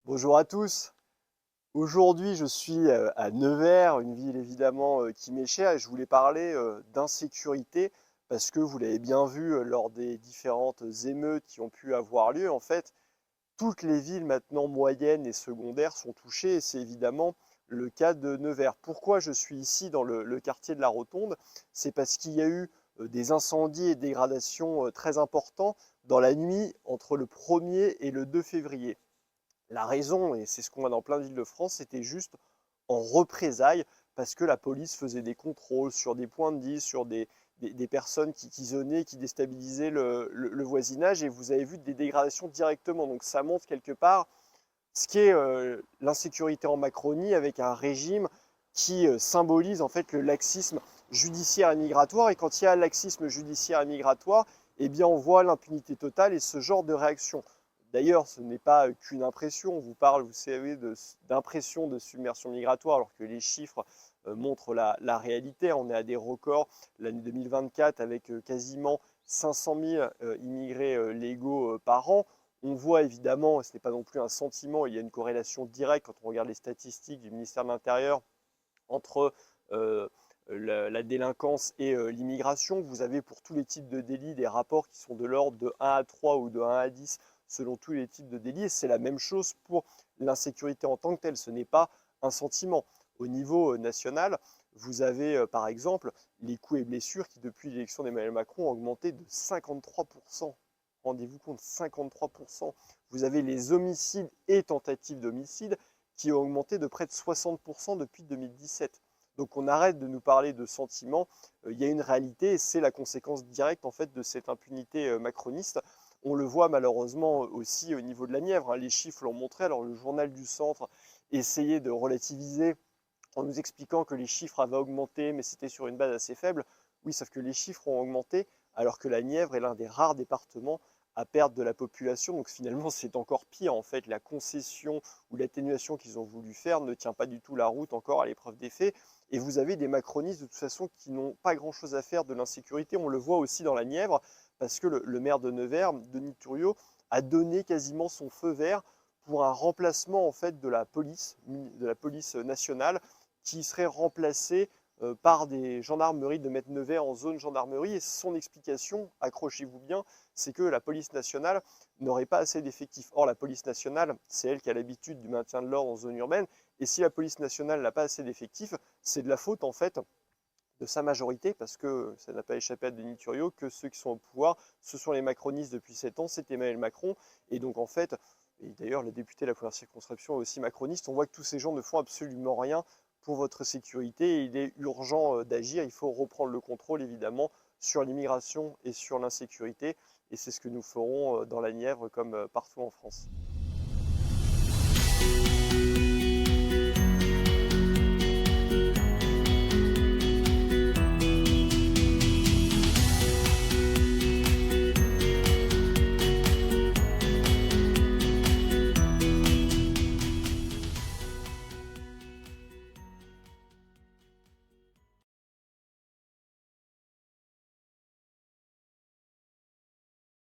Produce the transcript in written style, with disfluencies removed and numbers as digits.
Bonjour à tous. Aujourd'hui, je suis à Nevers, une ville évidemment qui m'est chère, et je voulais parler d'insécurité parce que vous l'avez bien vu lors des différentes émeutes qui ont pu avoir lieu. En fait, toutes les villes maintenant moyennes et secondaires sont touchées et c'est évidemment le cas de Nevers. Pourquoi je suis ici dans le quartier de la Rotonde? C'est parce qu'il y a eu des incendies et dégradations très importants dans la nuit entre le 1er et le 2 février. La raison, et c'est ce qu'on voit dans plein de villes de France, c'était juste en représailles parce que la police faisait des contrôles sur des points de 10, sur des personnes qui zonaient, qui déstabilisaient le voisinage, et vous avez vu des dégradations directement. Donc ça montre quelque part ce qu'est l'insécurité en Macronie, avec un régime qui symbolise en fait le laxisme judiciaire et migratoire. Et quand il y a laxisme judiciaire et migratoire, eh bien on voit l'impunité totale et ce genre de réaction. D'ailleurs, ce n'est pas qu'une impression. On vous parle, vous savez, d'impression de submersion migratoire, alors que les chiffres montrent la réalité. On est à des records l'année 2024 avec quasiment 500 000 immigrés légaux par an. On voit évidemment, et ce n'est pas non plus un sentiment, il y a une corrélation directe quand on regarde les statistiques du ministère de l'Intérieur entre la délinquance et l'immigration. Vous avez pour tous les types de délits des rapports qui sont de l'ordre de 1 à 3 ou de 1 à 10 selon tous les types de délits. Et c'est la même chose pour l'insécurité en tant que telle. Ce n'est pas un sentiment. Au niveau national, vous avez par exemple les coups et blessures qui, depuis l'élection d'Emmanuel Macron, ont augmenté de 53%. Rendez-vous compte, 53%. Vous avez les homicides et tentatives d'homicide qui ont augmenté de près de 60% depuis 2017. Donc on arrête de nous parler de sentiments, il y a une réalité et c'est la conséquence directe en fait de cette impunité macroniste. On le voit malheureusement aussi au niveau de la Nièvre, hein. Les chiffres l'ont montré. Alors le journal du centre essayait de relativiser en nous expliquant que les chiffres avaient augmenté, mais c'était sur une base assez faible. Oui, sauf que les chiffres ont augmenté alors que la Nièvre est l'un des rares départements à perdre de la population. Donc finalement, c'est encore pire. En fait, la concession ou l'atténuation qu'ils ont voulu faire ne tient pas du tout la route encore à l'épreuve des faits. Et vous avez des macronistes de toute façon qui n'ont pas grand-chose à faire de l'insécurité. On le voit aussi dans la Nièvre parce que le maire de Nevers, Denis Turriot, a donné quasiment son feu vert pour un remplacement en fait de la police nationale, qui serait remplacé par des gendarmeries de Metz-Nevers en zone gendarmerie. Et son explication, accrochez-vous bien, c'est que la police nationale n'aurait pas assez d'effectifs. Or, la police nationale, c'est elle qui a l'habitude du maintien de l'ordre en zone urbaine. Et si la police nationale n'a pas assez d'effectifs, c'est de la faute en fait de sa majorité, parce que ça n'a pas échappé à Denis Turriot que ceux qui sont au pouvoir, ce sont les macronistes depuis 7 ans, c'est Emmanuel Macron. Et donc en fait, et d'ailleurs le député de la première circonscription est aussi macroniste, on voit que tous ces gens ne font absolument rien pour votre sécurité et il est urgent d'agir. Il faut reprendre le contrôle évidemment sur l'immigration et sur l'insécurité, et c'est ce que nous ferons dans la Nièvre comme partout en France.